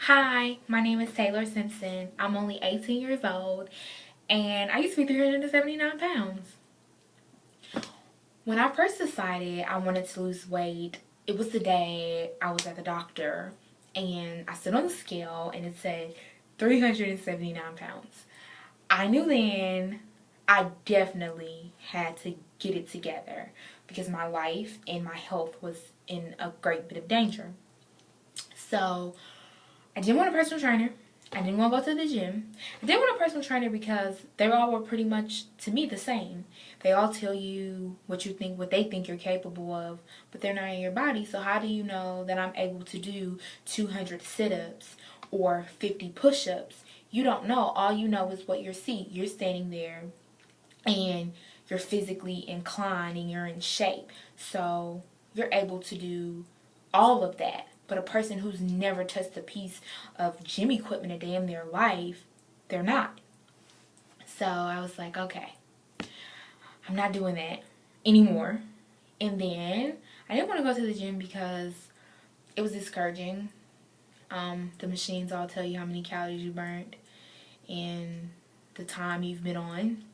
Hi, my name is Taylor Simpson. I'm only 18 years old and I used to be 379 pounds. When I first decided I wanted to lose weight, it was the day I was at the doctor and I stood on the scale and it said 379 pounds. I knew then I definitely had to get it together because my life and my health was in a great bit of danger. So I didn't want a personal trainer. I didn't want to go to the gym. I didn't want a personal trainer because they all were pretty much, to me, the same. They all tell you what they think you're capable of, but they're not in your body. So how do you know that I'm able to do 200 sit-ups or 50 push-ups? You don't know. All you know is what you see. You're standing there and you're physically inclined and you're in shape. So you're able to do all of that. But a person who's never touched a piece of gym equipment a day in their life, they're not. So I was like, okay, I'm not doing that anymore. And then I didn't want to go to the gym because it was discouraging. The machines all tell you how many calories you burned and the time you've been on.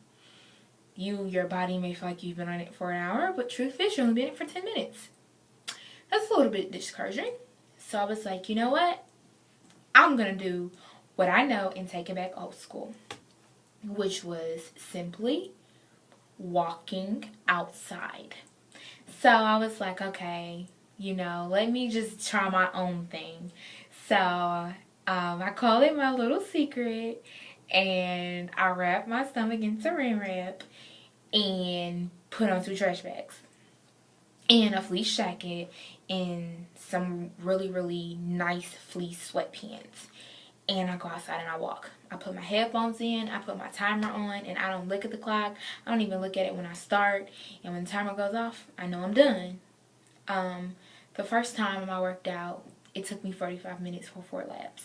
Your body may feel like you've been on it for an hour, but truth is, you've only been on it for 10 minutes. That's a little bit discouraging. So I was like, you know what? I'm going to do what I know and take it back old school, which was simply walking outside. So I was like, okay, let me just try my own thing. So I call it my little secret, and I wrap my stomach in saran wrap and put on 2 trash bags and a fleece jacket and some really, really nice fleece sweatpants. And I go outside and I walk. I put my headphones in, I put my timer on, and I don't look at the clock. I don't even look at it when I start. And when the timer goes off, I know I'm done. The first time I worked out, it took me 45 minutes for 4 laps.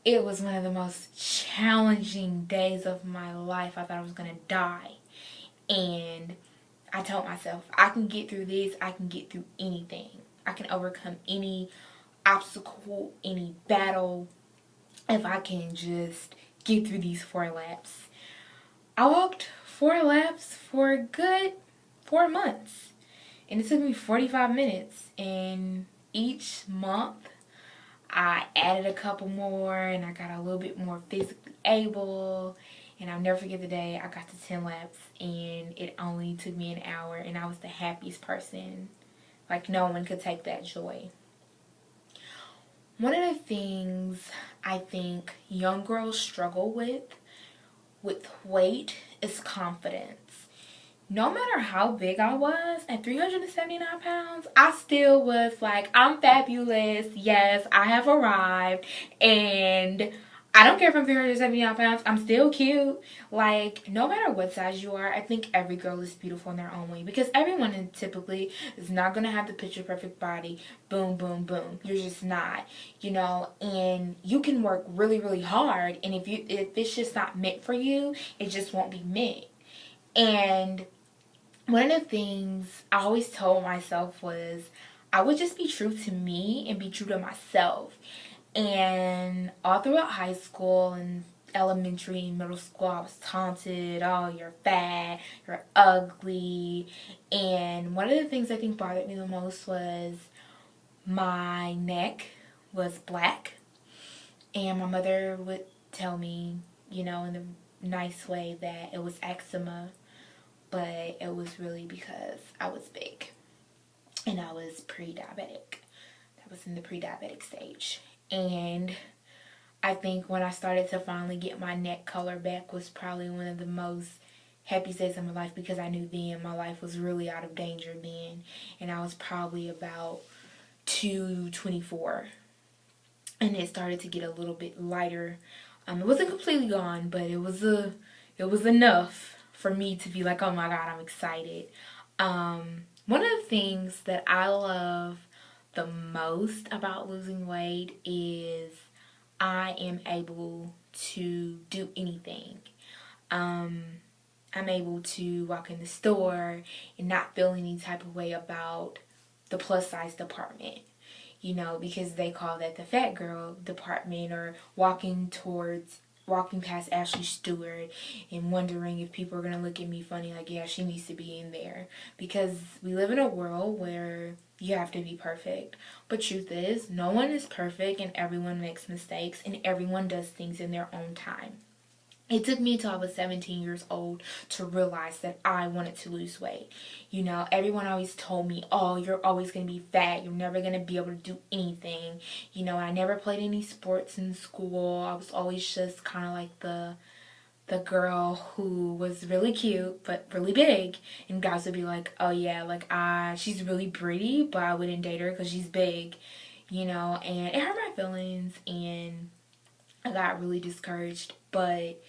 It was one of the most challenging days of my life. I thought I was going to die. And I told myself, I can get through this. I can get through anything. I can overcome any obstacle, any battle, if I can just get through these 4 laps. I walked 4 laps for a good 4 months. And it took me 45 minutes. And each month, I added a couple more and I got a little bit more physically able. And I'll never forget the day I got to 10 laps and it only took me an hour and I was the happiest person. Like no one could take that joy. One of the things I think young girls struggle with weight is confidence. No matter how big I was at 379 pounds, I still was like, I'm fabulous. Yes, I have arrived. And I don't care if I'm 379 pounds. I'm still cute. Like, no matter what size you are, I think every girl is beautiful in their own way. Because everyone typically is not going to have the picture perfect body. Boom, boom, boom. You're just not. And you can work really, really hard. And if it's just not meant for you, it just won't be meant. And one of the things I always told myself was I would just be true to me and be true to myself. And all throughout high school and elementary and middle school, I was taunted, oh, you're fat, you're ugly. And one of the things I think bothered me the most was my neck was black. And my mother would tell me, in a nice way that it was eczema, but it was really because I was big and I was pre-diabetic. I was in the pre-diabetic stage. And I think when I started to finally get my neck color back was probably one of the most happiest days of my life because I knew then my life was really out of danger then. And I was probably about 224. And it started to get a little bit lighter. It wasn't completely gone, but it was enough for me to be like, oh my God, I'm excited. One of the things that I love the most about losing weight is I am able to do anything. I'm able to walk in the store and not feel any type of way about the plus size department. you know, because they call that the fat girl department, or walking past Ashley Stewart and wondering if people are going to look at me funny, like, yeah, she needs to be in there. Because we live in a world where you have to be perfect. But truth is, no one is perfect, and everyone makes mistakes, and everyone does things in their own time. It took me until I was 17 years old to realize that I wanted to lose weight. You know, everyone always told me, oh, you're always going to be fat. You're never going to be able to do anything. You know, I never played any sports in school. I was always just kind of like the girl who was really cute but really big, and guys would be like, oh yeah, like she's really pretty, but I wouldn't date her because she's big, you know. And it hurt my feelings, and I got really discouraged, but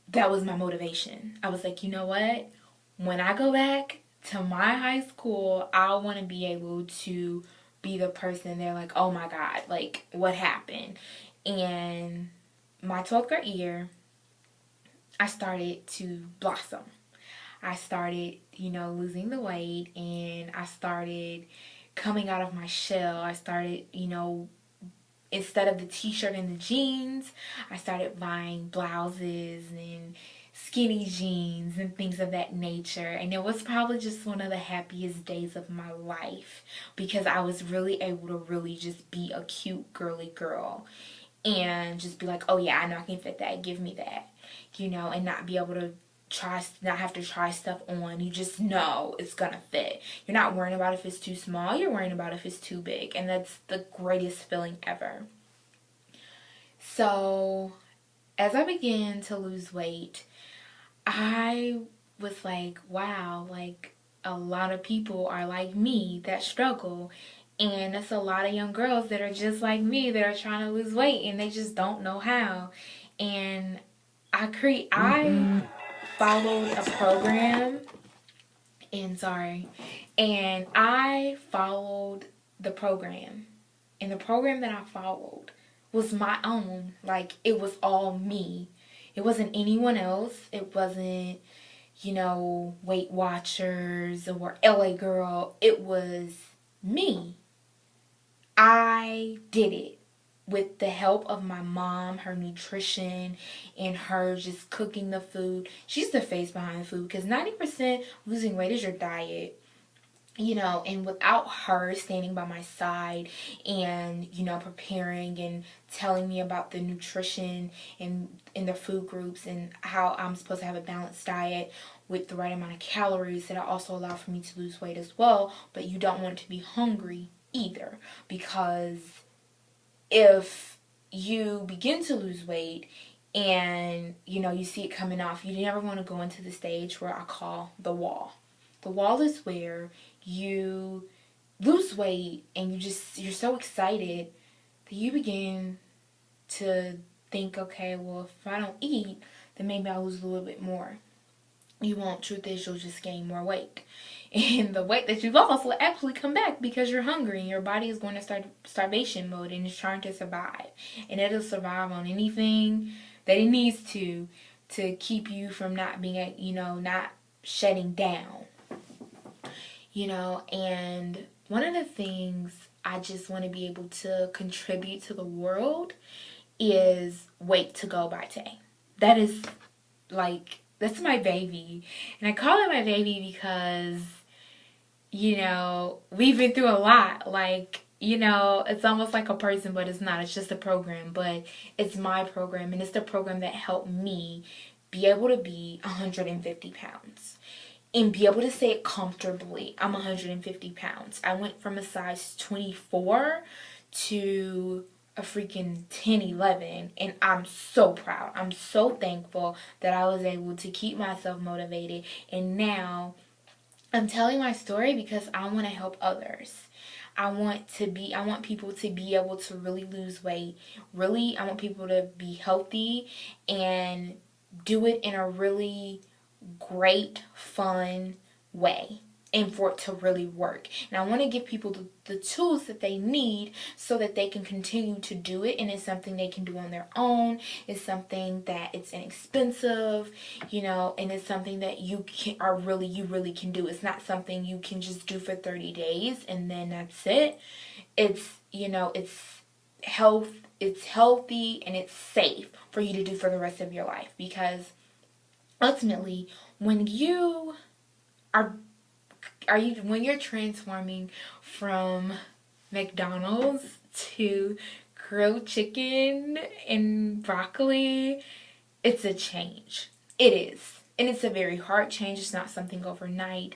that was my motivation. I was like, you know what? When I go back to my high school, I want to be able to be the person they're like, oh my God, like, what happened? And my 12th grade year, I started to blossom. I started, you know, losing the weight, and I started coming out of my shell. I started, you know, instead of the t-shirt and the jeans, I started buying blouses and skinny jeans and things of that nature. And it was probably just one of the happiest days of my life, because I was really able to really just be a cute girly girl and just be like, oh yeah, I know I can fit that, give me that, you know, and not be able to not have to try stuff on. You just know it's gonna fit. You're not worrying about if it's too small, you're worrying about if it's too big, and that's the greatest feeling ever. So as I began to lose weight, I was like, wow, like, a lot of people are like me that struggle, and it's a lot of young girls that are just like me that are trying to lose weight, and they just don't know how. And I followed a program, and I followed the program, and the program that I followed was my own. Like, it was all me. It wasn't anyone else. It wasn't, you know, Weight Watchers or LA Girl. It was me. I did it with the help of my mom, her nutrition, and her just cooking the food. She's the face behind the food, because 90% losing weight is your diet. You know, and without her standing by my side and, you know, preparing and telling me about the nutrition and in the food groups, and how I'm supposed to have a balanced diet with the right amount of calories that also allow for me to lose weight as well, but you don't want to be hungry either, because if you begin to lose weight and, you know, you see it coming off, you never want to go into the stage where I call the wall. The wall is where you lose weight and you're so excited that you begin to think, okay, well, if I don't eat, then maybe I'll lose a little bit more. You won't. Truth is, you'll just gain more weight. And the weight that you lost will actually come back because you're hungry, and your body is going to start starvation mode and it's trying to survive. And it'll survive on anything that it needs to keep you from not being, you know, not shutting down. You know, and one of the things I just want to be able to contribute to the world is Weight to Go by Tay. That is, like, that's my baby. And I call it my baby because, you know, we've been through a lot. Like, you know, it's almost like a person, but it's not. It's just a program. But it's my program, and it's the program that helped me be able to be 150 pounds. And be able to say it comfortably. I'm 150 pounds. I went from a size 24 to a freaking 10, 11. And I'm so proud. I'm so thankful that I was able to keep myself motivated. And now I'm telling my story because I want to help others. I want people to be able to really lose weight. Really, I want people to be healthy and do it in a really great, fun way, and for it to really work. And I want to give people the tools that they need so that they can continue to do it, and it's something they can do on their own. It's something that it's inexpensive, you know, and it's something that you really can do. It's not something you can just do for 30 days and then that's it. it's, you know, it's healthy and it's safe for you to do for the rest of your life. Because ultimately, when you when you're transforming from McDonald's to grilled chicken and broccoli, it's a change. It is. And it's a very hard change. It's not something overnight.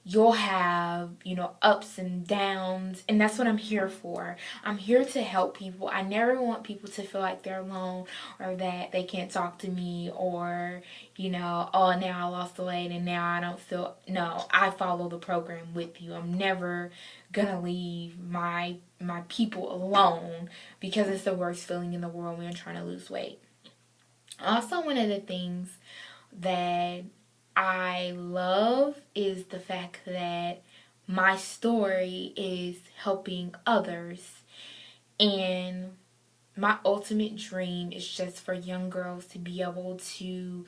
You'll have, you know, ups and downs, and that's what I'm here for. I'm here to help people. I never want people to feel like they're alone, or that they can't talk to me, or, you know, oh, now I lost the weight and now I don't feel. No, I follow the program with you. I'm never gonna leave my people alone, because it's the worst feeling in the world when you're trying to lose weight. Also, one of the things that I love is the fact that my story is helping others. And my ultimate dream is just for young girls to be able to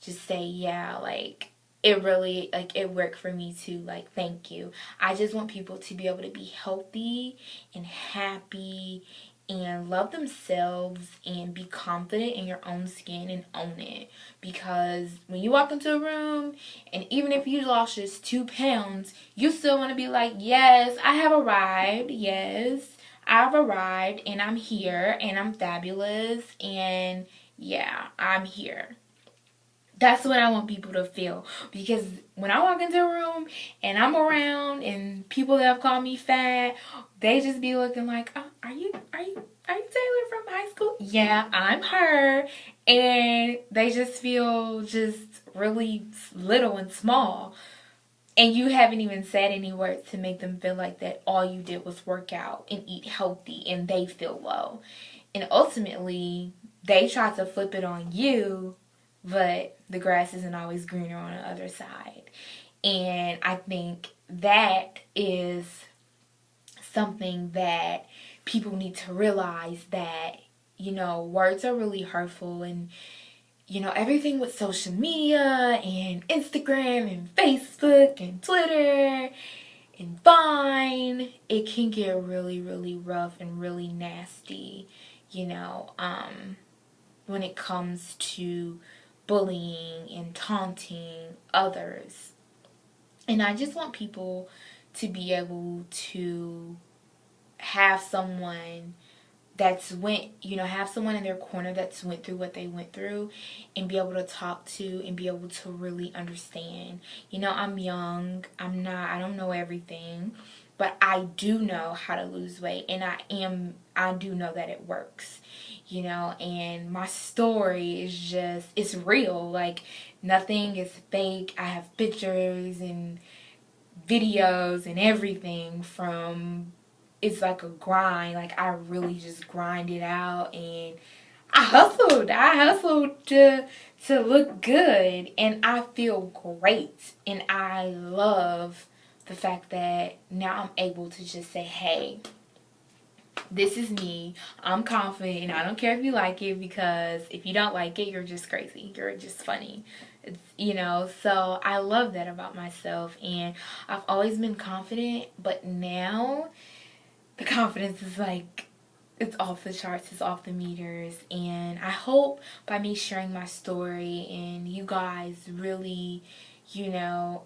just say, yeah, like, it really, like, it worked for me too. Like, thank you. I just want people to be able to be healthy and happy and love themselves and be confident in your own skin and own it. Because when you walk into a room, and even if you lost just 2 pounds, you still want to be like, yes, I have arrived. Yes, I've arrived, and I'm here, and I'm fabulous, and yeah, I'm here. That's what I want people to feel. Because when I walk into a room and I'm around and people that have called me fat, they just be looking like, oh, are you Taylor from high school? Yeah, I'm her. And they just feel just really little and small. And you haven't even said any words to make them feel like that all you did was work out and eat healthy, and they feel low. And ultimately, they try to flip it on you, but the grass isn't always greener on the other side. And I think that is something that people need to realize, that, you know, words are really hurtful. And, you know, everything with social media and Instagram and Facebook and Twitter and Vine, it can get really, really rough and really nasty, you know, when it comes to bullying and taunting others. And I just want people to be able to have someone have someone in their corner that's went through what they went through, and be able to talk to and be able to really understand. You know, I'm young. I don't know everything, but I do know how to lose weight, and I do know that it works. You know, and my story is just, it's real. Like, nothing is fake. I have pictures and videos and everything from, it's like a grind. Like, I really just grind it out, and I hustled to look good, and I feel great, and I love the fact that now I'm able to just say, hey, this is me. I'm confident, and I don't care if you like it, because if you don't like it, you're just crazy. You're just funny. It's, you know, so I love that about myself, and I've always been confident, but now the confidence is like, it's off the charts, it's off the meters. And I hope by me sharing my story and you guys really, you know,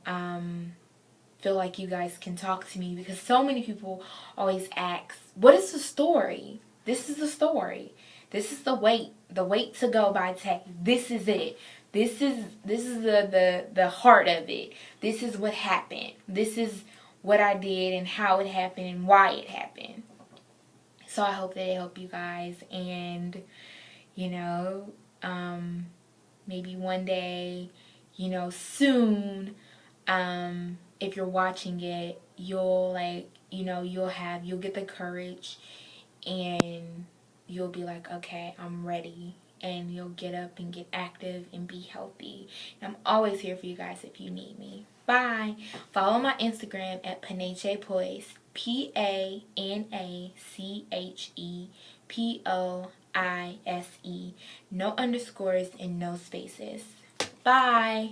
feel like you guys can talk to me, because so many people always ask, what is the story? This is the story. This is the weight to go by tech. This is it. This is the heart of it. This is what happened. This is what I did and how it happened and why it happened. So I hope that it helped you guys, and, you know, maybe one day, you know, soon, if you're watching it, you'll, like, you know, you'll get the courage, and you'll be like, okay, I'm ready. And you'll get up and get active and be healthy. And I'm always here for you guys if you need me. Bye. Follow my Instagram at Panache Poise. PANACHEPOISE. No underscores and no spaces. Bye.